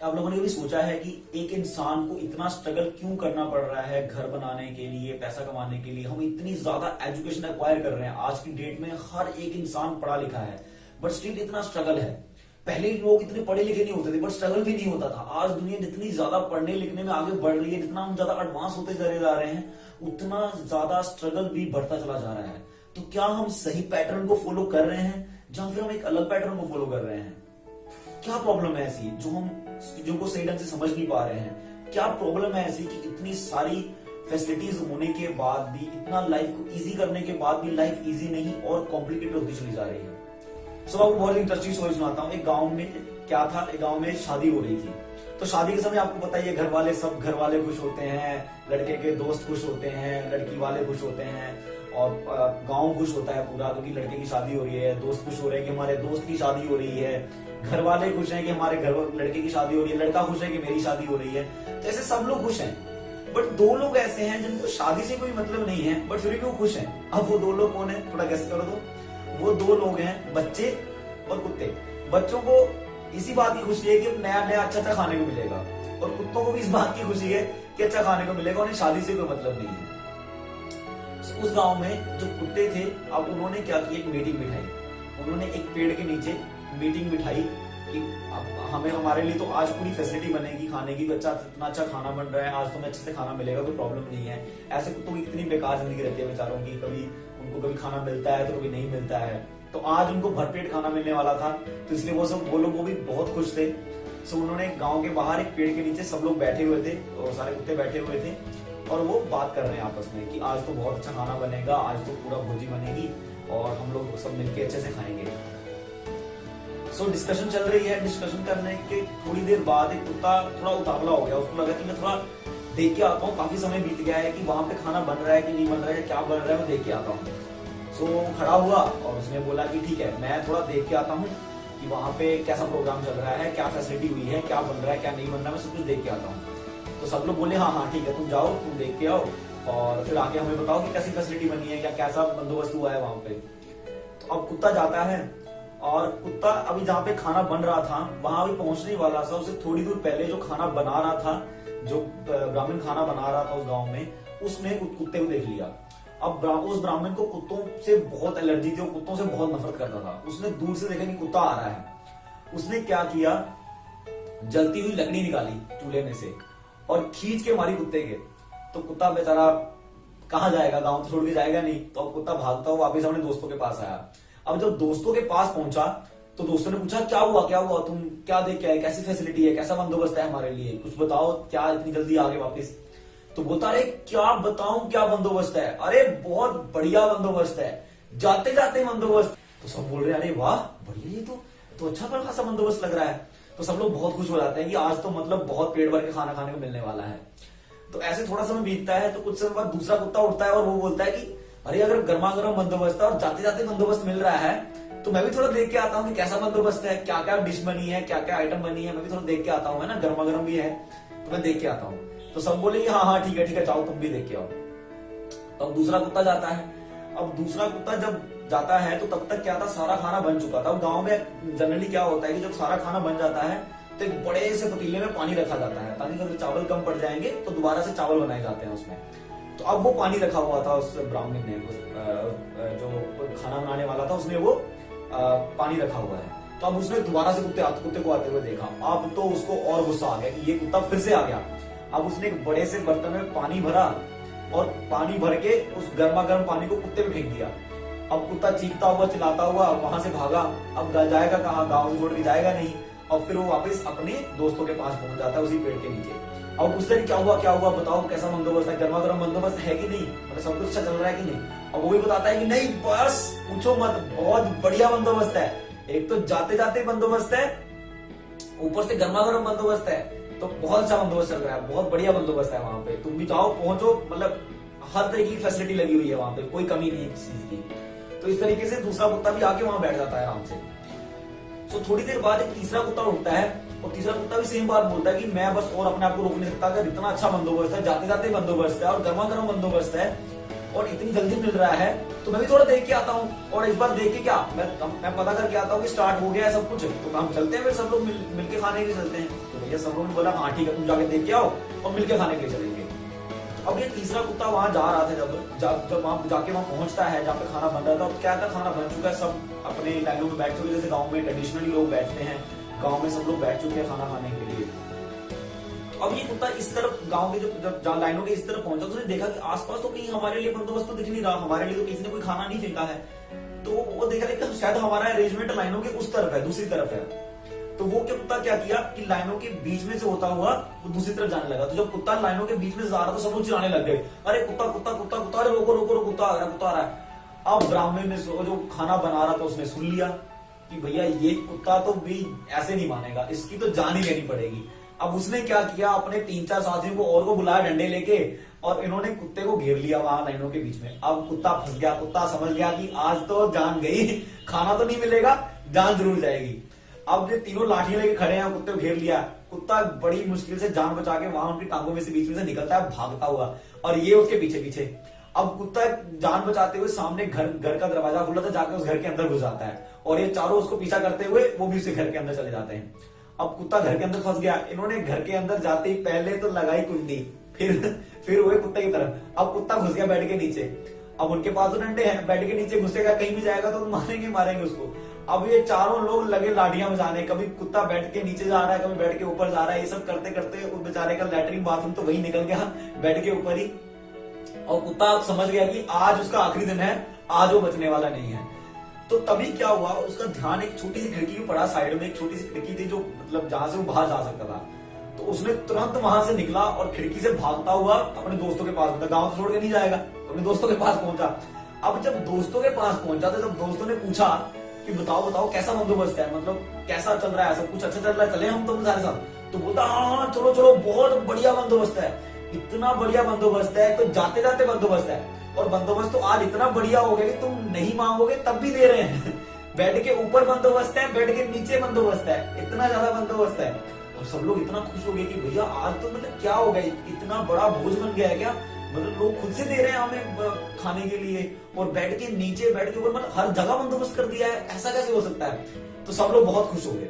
आप लोगों ने कभी सोचा है कि एक इंसान को इतना स्ट्रगल क्यों करना पड़ रहा है घर बनाने के लिए, पैसा कमाने के लिए? हम इतनी ज्यादा एजुकेशन एक्वायर कर रहे हैं, आज की डेट में हर एक इंसान पढ़ा लिखा है, बट स्टिल इतना स्ट्रगल है। पहले लोग इतने पढ़े लिखे नहीं होते थे, बट स्ट्रगल भी नहीं होता था। आज दुनिया जितनी ज्यादा पढ़ने लिखने में आगे बढ़ रही है, जितना हम ज्यादा एडवांस होते चले जा रहे हैं, उतना ज्यादा स्ट्रगल भी बढ़ता चला जा रहा है। तो क्या हम सही पैटर्न को फॉलो कर रहे हैं, या फिर हम एक अलग पैटर्न को फॉलो कर रहे हैं? क्या प्रॉब्लम है ऐसी जो हम चीजों को सही ढंग से समझ नहीं पा रहे हैं? क्या प्रॉब्लम है ऐसी कि इतनी सारी फैसिलिटीज होने के बाद भी, इतना लाइफ को इजी करने के बाद भी लाइफ इजी नहीं और कॉम्प्लिकेटेड होती चली जा रही है? सो आपको बहुत इंटरेस्टिंग स्टोरी सुनाता हूँ। एक गांव में क्या था, एक गांव में शादी हो रही थी। तो शादी के समय आपको पता ही है, सब घर वाले खुश होते हैं, लड़के के दोस्त खुश होते हैं, लड़की वाले खुश होते हैं, और गांव खुश होता है पूरा, क्योंकि लड़के की शादी हो रही है। दोस्त खुश हो रहे हैं कि हमारे दोस्त की शादी हो रही है, घर वाले खुश हैं कि हमारे घर लड़के की शादी हो रही है, लड़का खुश है कि मेरी शादी हो रही है। तो ऐसे सब लोग खुश हैं। बट दो लोग ऐसे हैं जिनको शादी से कोई मतलब नहीं है, बट फिर भी वो खुश हैं। अब वो दो लोग कौन है, थोड़ा गेस करो तो? वो दो लोग हैं, बच्चे और कुत्ते। बच्चों को इसी बात की खुशी है कि नया नया अच्छा अच्छा खाने को मिलेगा, और कुत्तों को भी इस बात की खुशी है कि अच्छा खाने को मिलेगा, उन्हें शादी से कोई मतलब नहीं है। उस गांव में जो कुत्ते थे, अब उन्होंने क्या किया, एक मीटिंग बिठाई। उन्होंने एक पेड़ के नीचे मीटिंग बिठाई कि हमें, हमारे लिए तो आज पूरी फैसिलिटी बनेगी खाने की, अच्छा इतना अच्छा खाना बन रहा है, आज तो हमें अच्छे से खाना मिलेगा, कोई प्रॉब्लम नहीं है। ऐसे कुत्तों की कितनी बेकार जिंदगी रहती है बेचारों की, कभी उनको कभी खाना मिलता है तो कभी नहीं मिलता है। तो आज उनको भरपेट खाना मिलने वाला था, तो इसलिए वो लोग भी बहुत खुश थे। सो उन्होंने गांव के बाहर एक पेड़ के नीचे सब लोग बैठे हुए थे, और सारे कुत्ते बैठे हुए थे, और वो बात कर रहे हैं आपस में कि आज तो बहुत अच्छा खाना बनेगा, आज तो पूरा भोजी बनेगी, और हम लोग सब मिलके अच्छे से खाएंगे। सो डिस्कशन चल रही है। डिस्कशन करने के थोड़ी देर बाद एक कुत्ता थोड़ा उतावला हो गया। उसको लगा कि मैं थोड़ा देख के आता हूँ, काफी समय बीत गया है कि वहां पे खाना बन रहा है कि नहीं बन रहा है, क्या बन रहा है, मैं देख के आता हूँ। सो खड़ा हुआ और उसने बोला कि ठीक है, मैं थोड़ा देख के आता हूँ कि वहां पे कैसा प्रोग्राम चल रहा है, क्या फैसिलिटी हुई है, क्या बन रहा है, क्या नहीं बन रहा है, मैं सब कुछ देख के आता हूँ। तो सब लोग बोले हाँ हाँ ठीक है, तुम जाओ, तुम देख के आओ, और फिर आके हमें बताओ कि कैसी फैसिलिटी बनी है, क्या कैसा बंदोबस्त हुआ है वहां पे। तो अब कुत्ता जाता है, और कुत्ता अभी जहाँ पे खाना बन रहा था वहां भी पहुंचने वाला था। उसे थोड़ी दूर पहले जो खाना बना रहा था, जो ब्राह्मण खाना बना रहा था उस गांव में, उसने कुत्ते को देख लिया। अब उस ब्राह्मण को कुत्तों से बहुत एलर्जी थी, वो कुत्तों से बहुत नफरत करता था। उसने दूर से देखा कि कुत्ता आ रहा है, उसने क्या किया, जलती हुई लकड़ी निकाली चूल्हे में से और खींच के मारी कुत्ते के। तो कुत्ता बेचारा कहाँ जाएगा, गांव छोड़ के जाएगा नहीं। तो अब कुत्ता भागता हुआ वापिस अपने दोस्तों के पास आया। अब जब दोस्तों के पास पहुंचा तो दोस्तों ने पूछा क्या हुआ, तुम क्या देख के आए, कैसी फैसिलिटी है, कैसा बंदोबस्त है हमारे लिए, कुछ बताओ, क्या इतनी जल्दी आ गए वापिस? तो बोलता, अरे क्या बताऊं क्या बंदोबस्त है, अरे बहुत बढ़िया बंदोबस्त है, जाते जाते बंदोबस्त। तो सब बोल रहे हैं अरे वाह बढ़िया, ये तो अच्छा खासा बंदोबस्त लग रहा है। तो सब लोग बहुत खुश हो जाते हैं कि आज तो मतलब बहुत पेट भर के खाना खाने को मिलने वाला है। तो ऐसे थोड़ा समय बीतता है, तो कुछ समय बाद दूसरा कुत्ता उठता है और वो बोलता है कि अरे अगर गर्मा गर्म बंदोबस्त है और जाते जाते बंदोबस्त मिल रहा है, तो मैं भी थोड़ा देख के आता हूँ कि कैसा बंदोबस्त है, क्या क्या डिश बनी है, क्या क्या आइटम बनी है, मैं भी थोड़ा देख के आता हूँ, है ना, गर्मा गर्म भी है तो मैं देख के आता हूँ। तो सब बोले हाँ हाँ ठीक है जाओ, तुम भी देख के आओ। तो अब दूसरा कुत्ता जाता है। अब दूसरा कुत्ता जब जाता है तो तब तक क्या था, सारा खाना बन चुका था। अब गांव में जनरली क्या होता है कि जब सारा खाना बन जाता है तो एक बड़े से पतीले में पानी रखा जाता है, ताकि अगर चावल कम पड़ जाएंगे तो दोबारा से चावल बनाए जाते हैं उसमें। तो अब वो पानी रखा हुआ था उस ब्राह्मण ने, जो खाना बनाने वाला था, उसने वो पानी रखा हुआ है। तो अब उसने दोबारा से कुत्ते को आते हुए देखा। अब तो उसको और गुस्सा आ गया कि ये कुत्ता फिर से आ गया। अब उसने एक बड़े से बर्तन में पानी भरा और पानी भर के उस गर्मा गर्म पानी को कुत्ते में फेंक दिया। अब कुत्ता चीखता हुआ चिल्लाता हुआ वहां से भागा। अब जाएगा कहाँ, गाँव छोड़ के जाएगा नहीं। और फिर वो वापस अपने दोस्तों के पास पहुंच जाता है उसी पेड़ के नीचे। अब पूछते क्या हुआ बताओ, कैसा बंदोबस्त है, गर्मा गर्म बंदोबस्त है कि नहीं, मतलब सब कुछ अच्छा चल रहा है कि नहीं? अब वो भी बताता है कि नहीं, बस पूछो मत, बहुत बढ़िया बंदोबस्त है। एक तो जाते जाते बंदोबस्त है, ऊपर से गर्मा गर्म बंदोबस्त है, तो बहुत अच्छा बंदोबस्त चल रहा है, बहुत बढ़िया बंदोबस्त है वहां पे। तुम भी जाओ, पहुंचो, मतलब हर तरीके की फैसिलिटी लगी हुई है वहां पे, कोई कमी नहीं है किसी चीज की। तो इस तरीके से दूसरा कुत्ता भी आके वहां बैठ जाता है आराम से। तो थोड़ी देर बाद एक तीसरा कुत्ता उठता है और तीसरा कुत्ता भी सेम बात बोलता है कि मैं बस और अपने आप को रोक नहीं सकता, अगर इतना अच्छा बंदोबस्त है, जाते जाते बंदोबस्त है और गर्मा गर्म बंदोबस्त है, और इतनी जल्दी मिल रहा है तो मैं भी थोड़ा देख के आता हूँ। और इस बार देख के क्या मैं पता करके आता हूँ कि स्टार्ट हो गया है सब कुछ, तो हम चलते हैं फिर सब लोग मिलके खाने के लिए चलते हैं। तो भैया सब लोगों ने बोला हाँ ठीक है, तुम जाके देख के आओ और मिलके खाने के लिए चलेंगे। अब ये तीसरा कुत्ता वहां जा रहा था, जब वहां जाके वहां पहुंचता है जहाँ पे खाना बन रहा था, अब क्या था खाना बन चुका है, सब अपने लाइनों में बैठ चुके, जैसे गाँव में ट्रेडिशनली लोग बैठते हैं, गाँव में सब लोग बैठ चुके हैं खाना खाने के लिए। अब ये कुत्ता इस तरफ गांव के जब लाइनों के इस तरफ पहुंचा तो उसने देखा कि आसपास तो कहीं हमारे लिए बंदोबस्त तो दिख नहीं रहा, हमारे लिए तो किसी ने कोई खाना नहीं फेंका है। तो वो देखा कि शायद हमारा अरेंजमेंट लाइनों के उस तरफ है, दूसरी तरफ है। तो वो कुत्ता क्या किया कि लाइनों के बीच में से होता हुआ वो दूसरी तरफ जाने लगा। तो जब कुत्ता लाइनों के बीच में जा रहा तो सब लोग चिल्लाने लग गए, अरे कुत्ता कुत्ता कुत्ता कुत्ता, अरे रोको रोको रोको, कुत्ता आ रहा है, कुत्ता आ रहा है। अब ब्राह्मण ने जो खाना बना रहा था उसने सुन लिया कि भैया ये कुत्ता तो भी ऐसे नहीं मानेगा, इसकी तो जान ही लेनी पड़ेगी। अब उसने क्या किया, अपने 3-4 साथियों को और को बुलाया डंडे लेके, और इन्होंने कुत्ते को घेर लिया वहां लाइनों के बीच में। अब कुत्ता फंस गया, कुत्ता समझ गया कि आज तो जान गई, खाना तो नहीं मिलेगा, जान जरूर जाएगी। अब ये तीनों लाठियां लेके खड़े हैं, कुत्ते को घेर लिया। कुत्ता बड़ी मुश्किल से जान बचा के वहां उनकी टांगों में से बीच में से निकलता है भागता हुआ, और ये उसके पीछे पीछे। अब कुत्ता जान बचाते हुए सामने घर का दरवाजा खुला था, जाके उस घर के अंदर घुस जाता है, और ये चारों उसको पीछा करते हुए वो भी उसके घर के अंदर चले जाते हैं। अब कुत्ता घर के अंदर फंस गया, इन्होंने घर के अंदर जाते ही पहले तो लगाई कुंडी, फिर हुए कुत्ते की तरफ। अब कुत्ता घुस गया बेड के नीचे, अब उनके पास तो डंडे हैं, बेड के नीचे घुसेगा कहीं भी जाएगा तो मारेंगे उसको। अब ये चारों लोग लगे लाठियां बजाने, कभी कुत्ता बेड के नीचे जा रहा है, कभी बेड के ऊपर जा रहा है, ये सब करते करते उस बेचारे का लैट्रिन बाथरूम तो वही निकल गया बेड के ऊपर ही। और कुत्ता समझ गया कि आज उसका आखिरी दिन है, आज वो बचने वाला नहीं है। तो तभी क्या हुआ, उसका ध्यान एक छोटी सी खिड़की में पड़ा, साइड में एक छोटी सी खिड़की थी जो मतलब जहां से वो बाहर जा सकता था। तो उसने तुरंत वहां से निकला और खिड़की से भागता हुआ अपने दोस्तों के पास पहुंचा। गांव तो छोड़ के नहीं जाएगा, अपने दोस्तों के पास पहुंचा। अब जब दोस्तों के पास पहुंचा तो जब दोस्तों ने पूछा कि बताओ कैसा बंदोबस्त है, मतलब कैसा चल रहा है, सब कुछ अच्छा चल रहा है, चले हम तुम सारे साथ। तो बोलता हाँ चलो बहुत बढ़िया बंदोबस्त है, इतना बढ़िया बंदोबस्त है, तो जाते जाते बंदोबस्त है। और बंदोबस्त तो आज इतना बढ़िया हो गया कि तुम नहीं मांगोगे तब भी दे रहे हैं। बेड के ऊपर बंदोबस्त है, बेड के नीचे बंदोबस्त है, इतना ज्यादा बंदोबस्त है। और सब लोग इतना खुश हो गए कि भैया आज तो मतलब क्या हो गया, इतना बड़ा भोज बन गया है क्या, मतलब लोग खुद से दे रहे हैं हमें खाने के लिए, और बेड के नीचे बेड के ऊपर मतलब हर जगह बंदोबस्त कर दिया है, ऐसा कैसे हो सकता है। तो सब लोग बहुत खुश हो गए।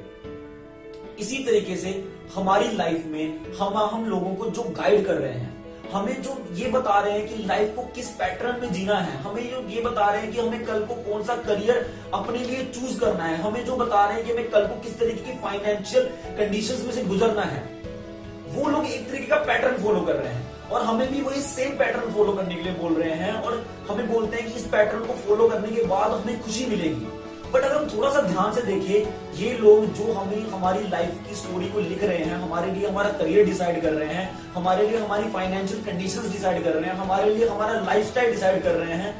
इसी तरीके से हमारी लाइफ में हम लोगों को जो गाइड कर रहे हैं, हमें जो ये बता रहे हैं कि लाइफ को किस पैटर्न में जीना है, हमें जो ये बता रहे हैं कि हमें कल को कौन सा करियर अपने लिए चूज करना है, हमें जो बता रहे हैं कि हमें कल को किस तरीके की फाइनेंशियल कंडीशंस में से गुजरना है, वो लोग एक तरीके का पैटर्न फॉलो कर रहे हैं और हमें भी वही सेम पैटर्न फॉलो करने के लिए बोल रहे हैं। और हमें बोलते हैं कि इस पैटर्न को फॉलो करने के बाद हमें खुशी मिलेगी। बट अगर हम थोड़ा सा ध्यान से देखें, ये लोग जो हमें हमारी लाइफ की स्टोरी को लिख रहे हैं, हमारे लिए हमारा करियर डिसाइड कर रहे हैं, हमारे लिए हमारी फाइनेंशियल कंडीशंस डिसाइड कर रहे हैं, हमारे लिए हमारा लाइफस्टाइल डिसाइड कर रहे हैं,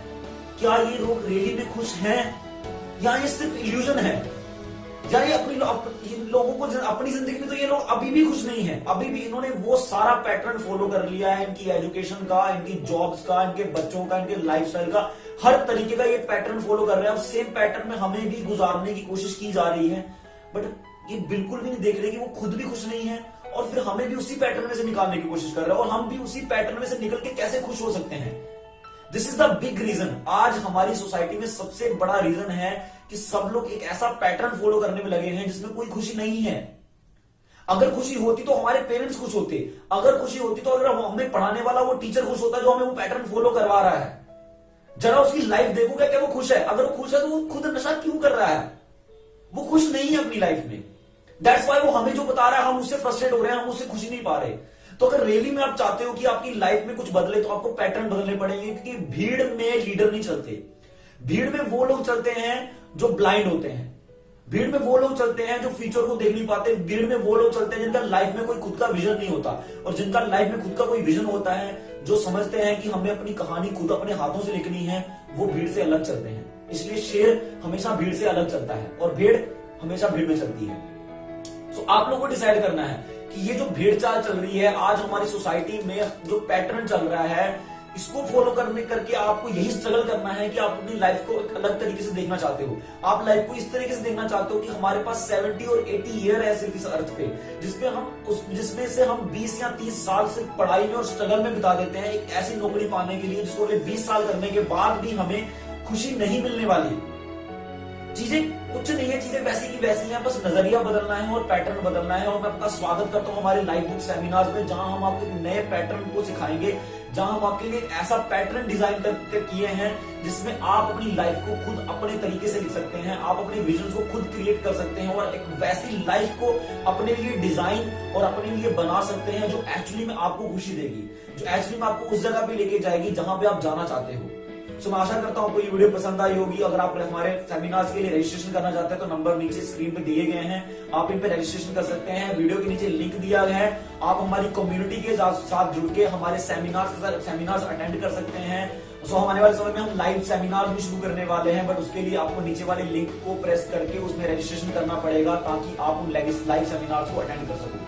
क्या ये लोग रियली में खुश हैं या ये सिर्फ इल्यूजन है, या ये लोगों को अपनी जिंदगी में तो ये लोग अभी भी खुश नहीं है, अभी भी इन्होंने वो सारा पैटर्न फॉलो कर लिया है, इनकी एजुकेशन का, इनकी जॉब्स का, इनके बच्चों का, इनके लाइफस्टाइल का, हर तरीके का ये पैटर्न फॉलो कर रहे हैं। अब सेम पैटर्न में हमें भी गुजारने की कोशिश की जा रही है, बट ये बिल्कुल भी नहीं देख रहे कि वो खुद भी खुश नहीं है, और फिर हमें भी उसी पैटर्न में से निकालने की कोशिश कर रहे हैं, और हम भी उसी पैटर्न में से निकल के कैसे खुश हो सकते हैं। This is the big reason. आज हमारी सोसाइटी में सबसे बड़ा रीजन है कि सब लोग एक ऐसा पैटर्न फॉलो करने में लगे हैं जिसमें कोई खुशी नहीं है। अगर खुशी होती तो हमारे पेरेंट्स खुश होते, अगर खुशी होती तो अगर हमें पढ़ाने वाला वो टीचर खुश होता जो हमें वो पैटर्न फॉलो करवा रहा है। जरा उसकी लाइफ देखोगे क्या वो खुश है? अगर वो खुश है तो वो खुद नशा क्यों कर रहा है? वो खुश नहीं है अपनी लाइफ में। दैट्स वाई वो हमें जो बता रहा है हम उससे फ्रस्ट्रेट हो रहे हैं, हम उससे खुशी नहीं पा रहे। तो अगर रियली में आप चाहते हो कि आपकी लाइफ में कुछ बदले तो आपको पैटर्न बदलने पड़ेंगे, क्योंकि भीड़ में लीडर नहीं चलते। भीड़ में वो लोग चलते हैं जो ब्लाइंड होते हैं, भीड़ में वो लोग चलते हैं जो फ्यूचर को देख नहीं पाते, भीड़ में वो लोग चलते हैं जिनका लाइफ में कोई खुद का विजन नहीं होता, और जिनका लाइफ में खुद का कोई विजन होता है, जो समझते हैं कि हमें अपनी कहानी खुद अपने हाथों से लिखनी है, वो भीड़ से अलग चलते हैं। इसलिए शेर हमेशा भीड़ से अलग चलता है और भेड़ हमेशा भीड़ में चलती है। तो आप लोगों को डिसाइड करना है कि ये जो भीड़ चाल चल रही है आज हमारी सोसाइटी में, जो पैटर्न चल रहा है इसको फॉलो करने करके आपको यही स्ट्रगल करना है कि आप अपनी लाइफ को एक अलग तरीके से देखना चाहते हो। आप लाइफ को इस तरीके से देखना चाहते हो कि हमारे पास 70 और 80 ईयर है सिर्फ इस अर्थ पे, जिसमें से हम 20 या 30 साल सिर्फ पढ़ाई में और स्ट्रगल में बिता देते हैं एक ऐसी नौकरी पाने के लिए जिसको 20 साल करने के बाद भी हमें खुशी नहीं मिलने वाली। चीजें कुछ नहीं है, चीजें वैसी की वैसी हैं, बस नजरिया बदलना है और पैटर्न बदलना है। और मैं आपका स्वागत करता हूं हमारे लाइव बुक सेमिनार्स में, जहां हम आपको एक नए पैटर्न को सिखाएंगे, जहां हम आपके लिए एक ऐसा पैटर्न डिजाइन करके किए हैं जिसमें आप अपनी लाइफ को खुद अपने तरीके से लिख सकते हैं, आप अपने विजन को खुद क्रिएट कर सकते हैं और एक वैसी लाइफ को अपने लिए डिजाइन और अपने लिए बना सकते हैं जो एक्चुअली में आपको खुशी देगी, जो एक्चुअली में आपको उस जगह पे लेके जाएगी जहां पे आप जाना चाहते हो। सो मैं आशा करता हूं आपको ये वीडियो पसंद आई होगी। अगर आप हमारे सेमिनार्स के लिए रजिस्ट्रेशन करना चाहते हैं तो नंबर नीचे स्क्रीन पे दिए गए हैं, आप इन पे रजिस्ट्रेशन कर सकते हैं। वीडियो के नीचे लिंक दिया गया है, आप हमारी कम्युनिटी के साथ जुड़ के हमारे सेमिनार्स अटेंड कर सकते हैं। सो आने वाले समय में हम लाइव सेमिनार भी शुरू करने वाले हैं, बट उसके लिए आपको नीचे वाले लिंक को प्रेस करके उसमें रजिस्ट्रेशन करना पड़ेगा ताकि आप उन लाइव सेमिनार्स को अटेंड कर सको।